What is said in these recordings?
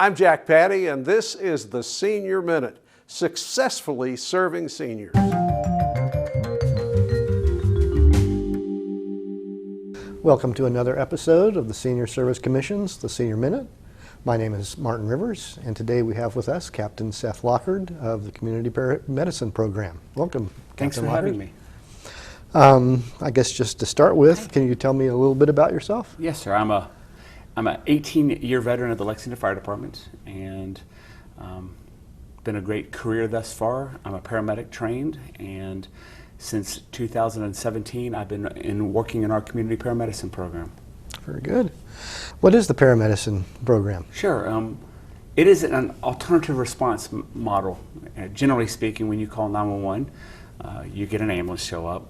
I'm Jack Patty, and this is the Senior Minute, successfully serving seniors. Welcome to another episode of the Senior Service Commission's The Senior Minute. My name is Martin Rivers, and today we have with us Captain Seth Lockard of the Community Paramedicine Program. Welcome, Thanks Captain for Lockard. having me. I guess just to start with, can you tell me a little bit about yourself? Yes, sir. I'm an 18-year veteran of the Lexington Fire Department, and been a great career thus far. I'm a paramedic trained, and since 2017, I've been working in our community paramedicine program. Very good. What is the paramedicine program? Sure. It is an alternative response model. Generally speaking, when you call 911, you get an ambulance show up,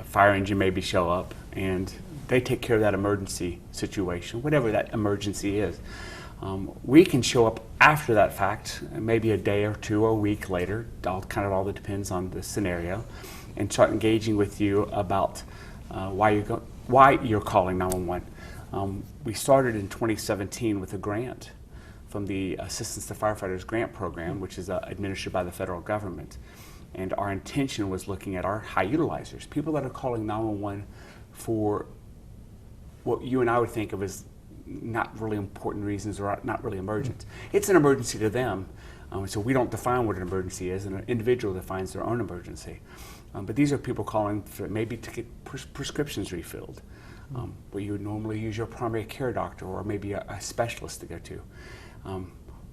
fire engine maybe show up, and they take care of that emergency situation, whatever that emergency is. We can show up after that fact, maybe a day or two or a week later, all depends on the scenario, and start engaging with you about why you're calling 911. We started in 2017 with a grant from the Assistance to Firefighters Grant Program, which is administered by the federal government. And our intention was looking at our high utilizers, people that are calling 911 for what you and I would think of as not really important reasons or not really emergent. It's an emergency to them, so we don't define what an emergency is, and an individual defines their own emergency. But these are people calling for maybe to get prescriptions refilled, where you would normally use your primary care doctor or maybe a specialist to go to.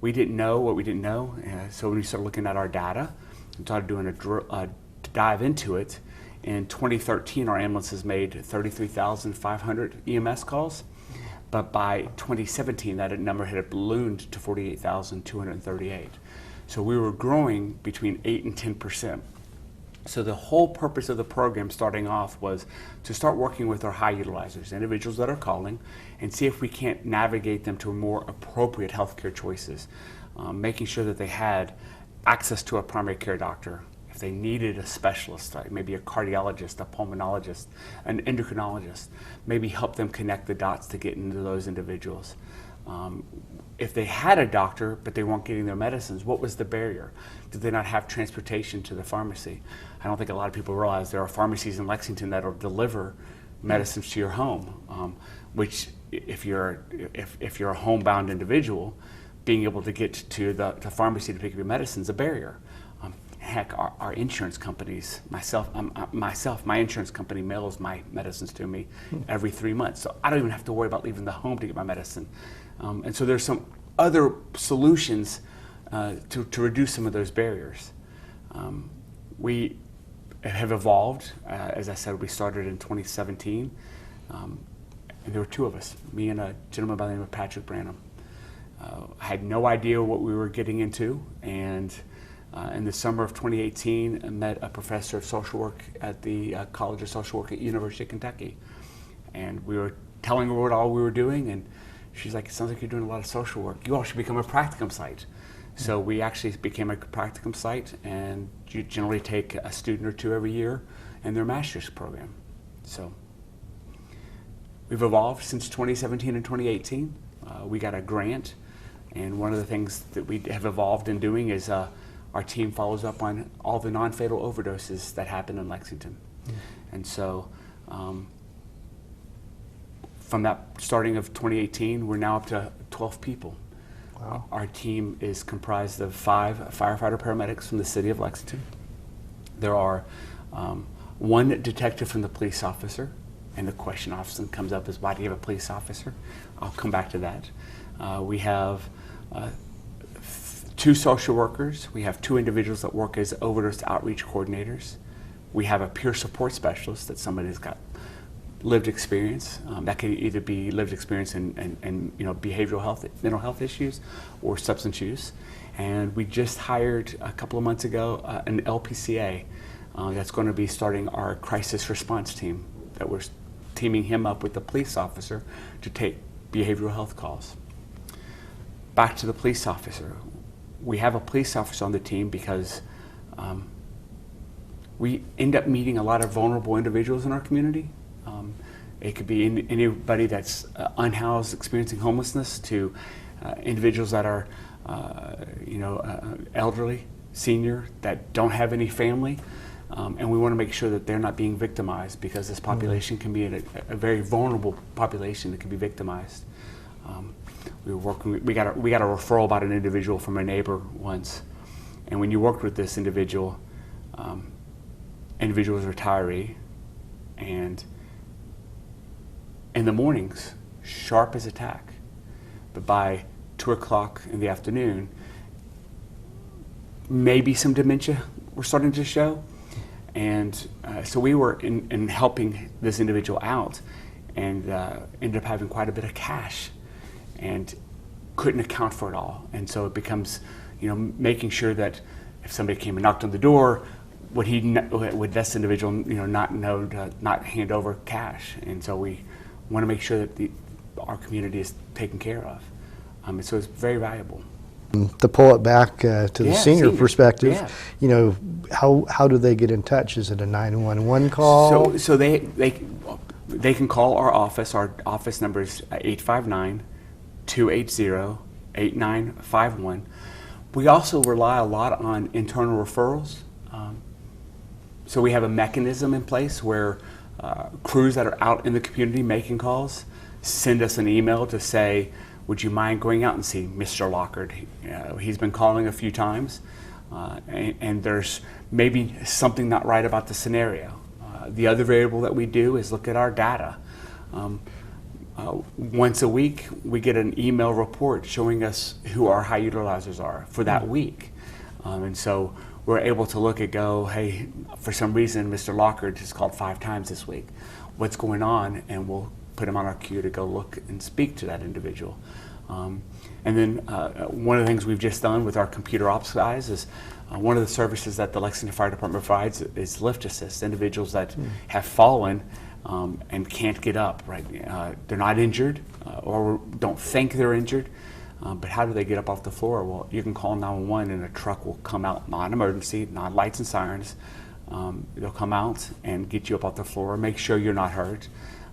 We didn't know what we didn't know, so when we started looking at our data and started doing a dive into it, in 2013 our ambulances made 33,500 EMS calls, but by 2017 that number had ballooned to 48,238. So we were growing between 8 and 10%. So the whole purpose of the program starting off was to start working with our high utilizers, individuals that are calling, and see if we can't navigate them to more appropriate healthcare choices, making sure that they had access to a primary care doctor, if they needed a specialist, like maybe a cardiologist, a pulmonologist, an endocrinologist, maybe help them connect the dots to get into those individuals. If they had a doctor but they weren't getting their medicines, what was the barrier? Did they not have transportation to the pharmacy? I don't think a lot of people realize there are pharmacies in Lexington that will deliver medicines to your home, which if you're a homebound individual, being able to get to the pharmacy to pick up your medicine is a barrier. Heck, our insurance companies, my insurance company mails my medicines to me every 3 months, so I don't even have to worry about leaving the home to get my medicine. And so there's some other solutions to reduce some of those barriers. We have evolved. As I said, we started in 2017, and there were two of us, me and a gentleman by the name of Patrick Branham. I had no idea what we were getting into, and in the summer of 2018, I met a professor of social work at the College of Social Work at University of Kentucky. And we were telling her what all we were doing, and she's like, it sounds like you're doing a lot of social work. You all should become a practicum site. So we actually became a practicum site, and you generally take a student or two every year in their master's program. So we've evolved since 2017 and 2018. We got a grant, and one of the things that we have evolved in doing is our team follows up on all the non-fatal overdoses that happen in Lexington. And so from that starting of 2018, we're now up to 12 people. Wow. Our team is comprised of 5 firefighter paramedics from the city of Lexington. There are 1 detective from the police officer, and the question often comes up is, why do you have a police officer? I'll come back to that. We have 2 social workers. We have 2 individuals that work as overdose outreach coordinators. We have a peer support specialist, that somebody has got lived experience. That can either be lived experience in behavioral health, mental health issues, or substance use. And we just hired a couple of months ago an LPCA that's going to be starting our crisis response team, that we're teaming him up with the police officer to take behavioral health calls. Back to the police officer. We have a police officer on the team because we end up meeting a lot of vulnerable individuals in our community. It could be anybody that's unhoused, experiencing homelessness, to individuals that are, elderly, senior, that don't have any family. And we want to make sure that they're not being victimized, because this population can be a very vulnerable population that can be victimized. We got a referral about an individual from a neighbor once, and when you worked with this individual, individual was a retiree, and in the mornings, sharp as a tack, but by 2 o'clock in the afternoon, maybe some dementia were starting to show. And so we were in helping this individual out, and ended up having quite a bit of cash, and couldn't account for it all. And so it becomes, making sure that if somebody came and knocked on the door, would this individual, not know to not hand over cash. And so we want to make sure that our community is taken care of. And so it's very valuable. To pull it back to the senior perspective, yeah. How do they get in touch? Is it a 911 call? So they can call our office. Our office number is 859-280-8951. We also rely a lot on internal referrals. So we have a mechanism in place where crews that are out in the community making calls send us an email to say, would you mind going out and see Mr. Lockard? He's been calling a few times, and there's maybe something not right about the scenario. The other variable that we do is look at our data. Once a week, we get an email report showing us who our high utilizers are for that week. And so we're able to look at hey, for some reason, Mr. Lockard has called 5 times this week. What's going on? And we'll put him on our queue to go look and speak to that individual. And then one of the things we've just done with our computer ops guys is one of the services that the Lexington Fire Department provides is lift assist. Individuals that have fallen and can't get up, right? They're not injured or don't think they're injured, but how do they get up off the floor? Well, you can call 911 and a truck will come out, non-emergency, not lights and sirens. They'll come out and get you up off the floor, make sure you're not hurt.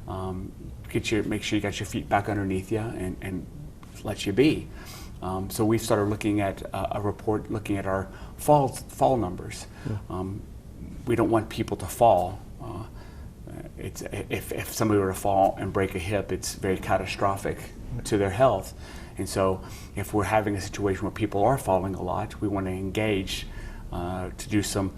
Make sure you got your feet back underneath you and let you be. So we started looking at a report looking at our fall numbers. We don't want people to fall. If somebody were to fall and break a hip, it's very catastrophic to their health. And so if we're having a situation where people are falling a lot, we want to engage to do some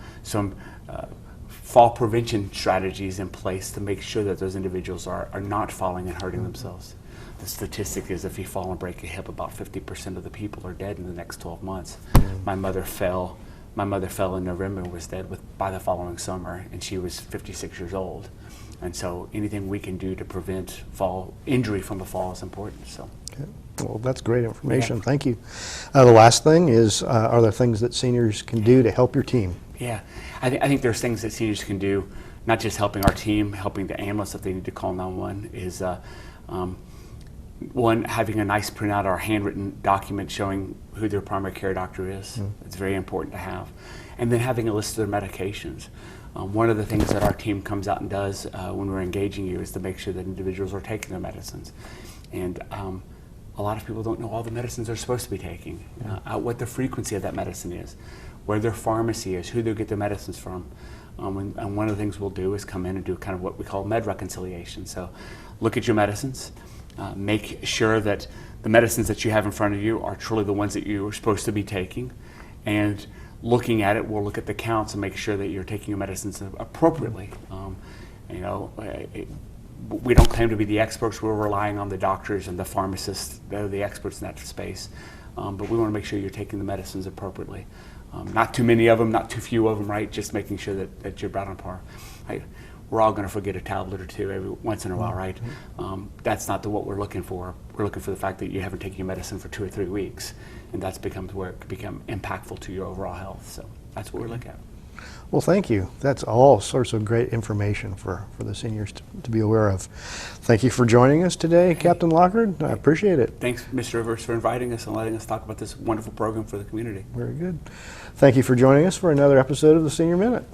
fall prevention strategies in place to make sure that those individuals are not falling and hurting themselves. The statistic is if you fall and break a hip, about 50% of the people are dead in the next 12 months. My mother fell in November and was dead by the following summer, and she was 56 years old. And so anything we can do to prevent injury from a fall is important. So. Okay. Well, that's great information. Yeah. Thank you. The last thing is, are there things that seniors can do to help your team? Yeah, I think there's things that seniors can do, not just helping our team, helping the ambulance if they need to call 911, is one, having a nice printout or handwritten document showing who their primary care doctor is. It's very important to have. And then having a list of their medications. One of the things that our team comes out and does when we're engaging you is to make sure that individuals are taking their medicines. And a lot of people don't know all the medicines they're supposed to be taking, what the frequency of that medicine is, where their pharmacy is, who they'll get their medicines from. And one of the things we'll do is come in and do kind of what we call med reconciliation. So look at your medicines, make sure that the medicines that you have in front of you are truly the ones that you are supposed to be taking. And looking at it, we'll look at the counts and make sure that you're taking your medicines appropriately. We don't claim to be the experts. We're relying on the doctors and the pharmacists. They're the experts in that space. But we want to make sure you're taking the medicines appropriately. Not too many of them, not too few of them, right? Just making sure that you're about on par. Right? We're all going to forget a tablet or two every once in a while, right? That's not what we're looking for. We're looking for the fact that you haven't taken your medicine for 2 or 3 weeks, and that's becomes where it can become impactful to your overall health. So that's what we're looking at. Well, thank you. That's all sorts of great information for the seniors to be aware of. Thank you for joining us today, Captain Lockard. I appreciate it. Thanks, Mr. Rivers, for inviting us and letting us talk about this wonderful program for the community. Very good. Thank you for joining us for another episode of the Senior Minute.